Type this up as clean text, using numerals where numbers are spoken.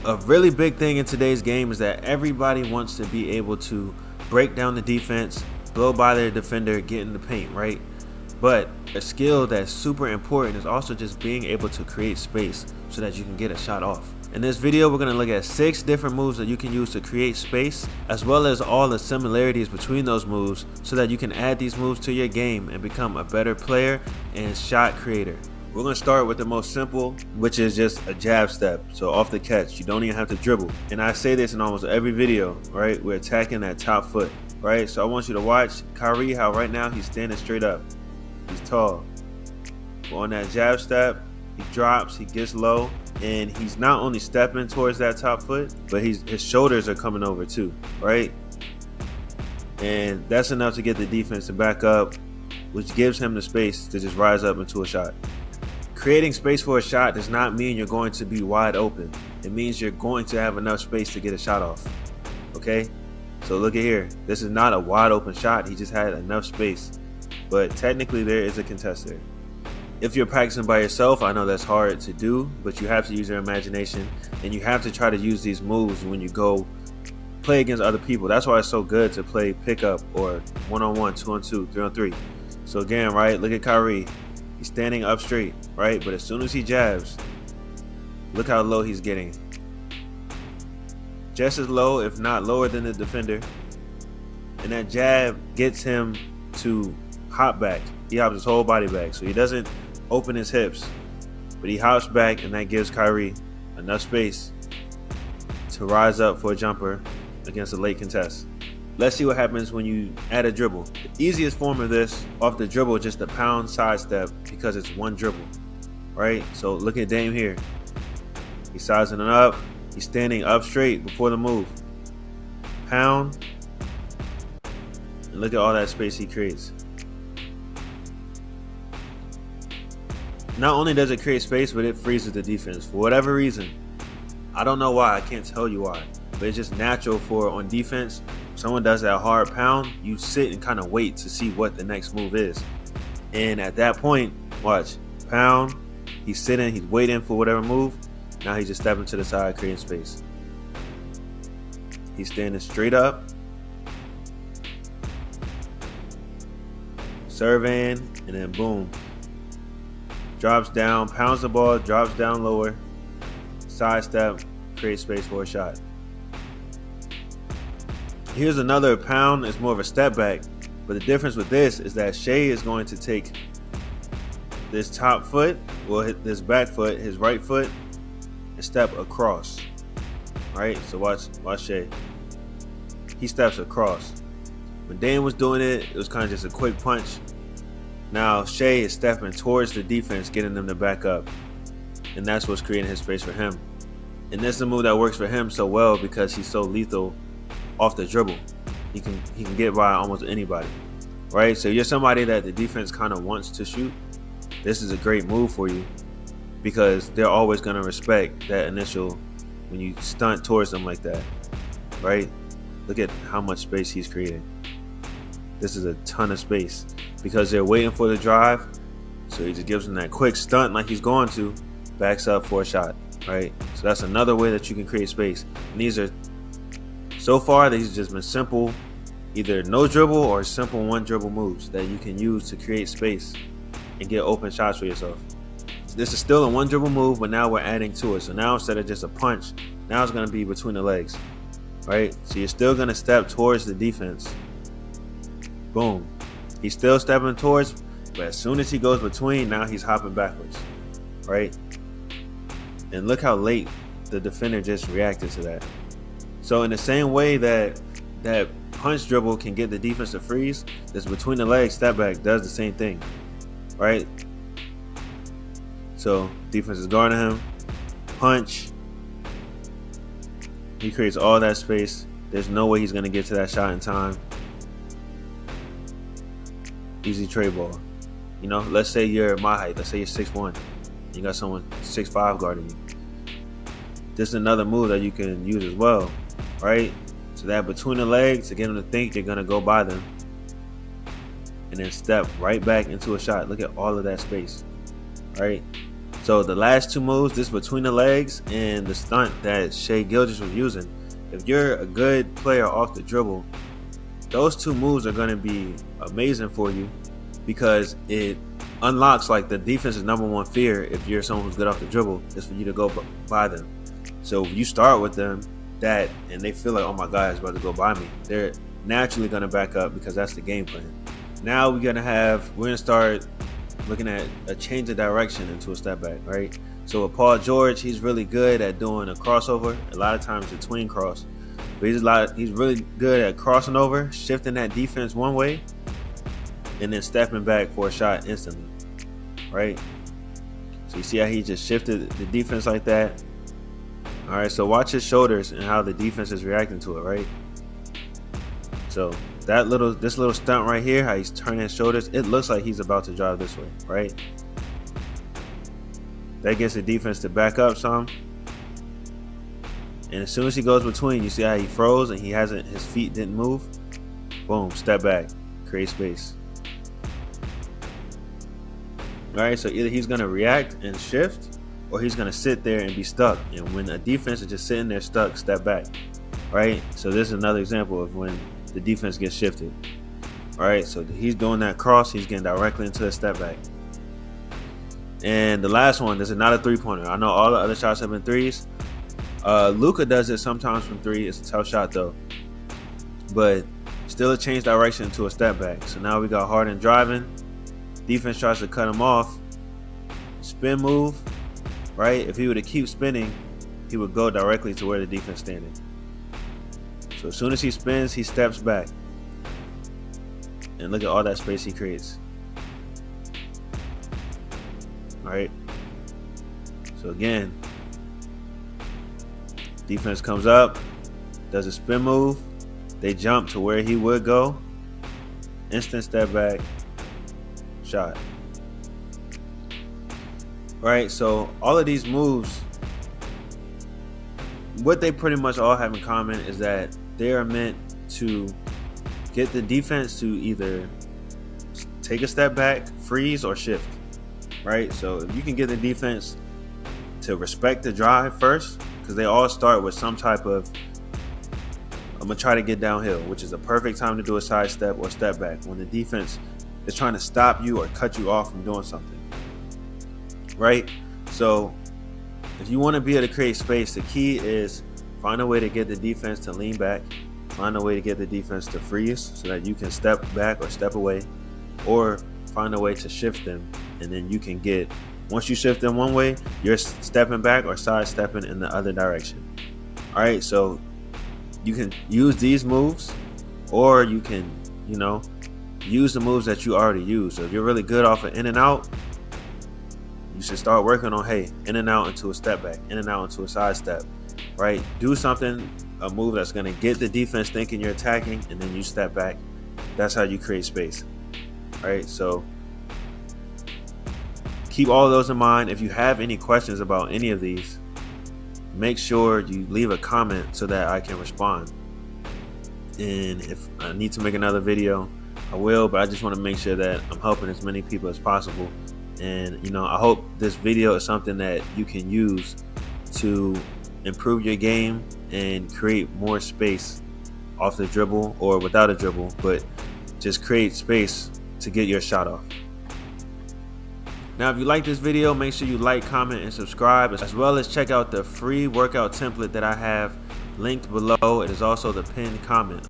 A really big thing in today's game is that everybody wants to be able to break down the defense, blow by their defender, get in the paint, right? But a skill that's super important is also just being able to create space so that you can get a shot off. In this video, we're going to look at 6 different moves that you can use to create space, as well as all the similarities between those moves so that you can add these moves to your game and become a better player and shot creator. We're going to start with the most simple, which is just a jab step. So off the catch, you don't even have to dribble. And I say this in almost every video, right? We're attacking that top foot, right? So I want you to watch Kyrie, how right now he's standing straight up. He's tall. On that jab step, he drops, he gets low, and he's not only stepping towards that top foot, but his shoulders are coming over too, right? And that's enough to get the defense to back up, which gives him the space to just rise up into a shot. Creating space for a shot does not mean you're going to be wide open. It means you're going to have enough space to get a shot off, okay? So look at here. This is not a wide open shot. He just had enough space. But technically there is a contester. If you're practicing by yourself, I know that's hard to do, but you have to use your imagination, and you have to try to use these moves when you go play against other people. That's why it's so good to play pickup or 1-on-1, 2-on-2, 3-on-3. So again, right, look at Kyrie. He's standing up straight, right? But as soon as he jabs, look how low he's getting. Just as low, if not lower than the defender. And that jab gets him to hop back. He hops his whole body back. So he doesn't open his hips, but he hops back, and that gives Kyrie enough space to rise up for a jumper against a late contest. Let's see what happens when you add a dribble. The easiest form of this off the dribble is just a pound sidestep because it's one dribble, right? So look at Dame here. He's sizing it up. He's standing up straight before the move. Pound. And look at all that space he creates. Not only does it create space, but it freezes the defense. For whatever reason, I don't know why, I can't tell you why, but it's just natural for on defense. Someone does that hard pound, you sit and kind of wait to see what the next move is. And at that point, watch, pound, he's sitting, he's waiting for whatever move. Now he's just stepping to the side, creating space. He's standing straight up, surveying, and then boom. Drops down, pounds the ball, drops down lower, sidestep, creates space for a shot. Here's another pound. It's more of a step back, but the difference with this is that Shea is going to take this top foot, well, this back foot, his right foot, and step across. Right? So watch Shea. He steps across. When Dame was doing it, it was kind of just a quick punch. Now Shea is stepping towards the defense, getting them to back up, and that's what's creating his space for him. And that's the move that works for him so well because he's so lethal off the dribble. He can get by almost anybody, right? So you're somebody that the defense kind of wants to shoot. This is a great move for you because they're always going to respect that initial when you stunt towards them like that, right? Look at how much space he's creating. This is a ton of space because they're waiting for the drive. So he just gives them that quick stunt like he's going to, backs up for a shot, right? So that's another way that you can create space. And these are, so far, these have just been simple, either no dribble or simple one dribble moves that you can use to create space and get open shots for yourself. This is still a one dribble move, but now we're adding to it. So now instead of just a punch, now it's going to be between the legs, right? So you're still going to step towards the defense. Boom. He's still stepping towards, but as soon as he goes between, now he's hopping backwards, right? And look how late the defender just reacted to that. So in the same way that punch dribble can get the defense to freeze, this between the legs step back does the same thing, right? So defense is guarding him, punch. He creates all that space. There's no way he's going to get to that shot in time. Easy trade ball. You know, let's say you're my height. Let's say you're 6'1". You got someone 6'5" guarding you. This is another move that you can use as well, right? So that between the legs to get them to think you're going to go by them. And then step right back into a shot. Look at all of that space, right? So the last two moves, this between the legs and the stunt that Shai Gilgeous was using, if you're a good player off the dribble, those two moves are going to be amazing for you, because it unlocks, like, the defense's #1 fear. If you're someone who's good off the dribble, is for you to go by them. So if you start with them that, and they feel like, oh my God, it's about to go by me, they're naturally going to back up, because that's the game plan. Now we're going to start looking at a change of direction into a step back, right? So with Paul George, he's really good at doing a crossover. A lot of times a tween cross, but he's really good at crossing over, shifting that defense one way, and then stepping back for a shot instantly, right? So you see how he just shifted the defense like that. All right, so watch his shoulders and how the defense is reacting to it, right? So this little stunt right here, how he's turning his shoulders, it looks like he's about to drive this way, right? That gets the defense to back up some. And as soon as he goes between, you see how he froze and his feet didn't move. Boom, step back, create space. All right, so either he's gonna react and shift, or he's gonna sit there and be stuck. And when a defense is just sitting there stuck, step back, right? So this is another example of when the defense gets shifted. All right, so he's doing that cross, he's getting directly into a step back. And the last one, this is not a three-pointer. I know all the other shots have been threes. Luka does it sometimes from three. It's a tough shot though, but still a change direction into a step back. So now we got Harden driving. Defense tries to cut him off. Spin move, right? If he were to keep spinning, he would go directly to where the defense is standing. So as soon as he spins, he steps back. And look at all that space he creates. All right. So again, defense comes up, does a spin move. They jump to where he would go. Instant step back, shot. All right, so all of these moves, what they pretty much all have in common is that they are meant to get the defense to either take a step back, freeze, or shift, right? So if you can get the defense to respect the drive first, because they all start with some type of, I'm going to try to get downhill, which is a perfect time to do a sidestep or step back when the defense is trying to stop you or cut you off from doing something, right? So if you want to be able to create space, the key is find a way to get the defense to lean back, find a way to get the defense to freeze so that you can step back or step away, or find a way to shift them, and then you can get, once you shift them one way, you're stepping back or sidestepping in the other direction. All right, so you can use these moves, or you can, use the moves that you already use. So if you're really good off of in and out, you should start working on, hey, in and out into a step back, in and out into a sidestep, right? Do something, a move that's going to get the defense thinking you're attacking, and then you step back. That's how you create space, right? So keep all those in mind. If you have any questions about any of these, make sure you leave a comment so that I can respond. And if I need to make another video, I will, but I just want to make sure that I'm helping as many people as possible. And I hope this video is something that you can use to improve your game and create more space off the dribble or without a dribble, but just create space to get your shot off. Now, if you like this video, make sure you like, comment, and subscribe, as well as check out the free workout template that I have linked below. It is also the pinned comment.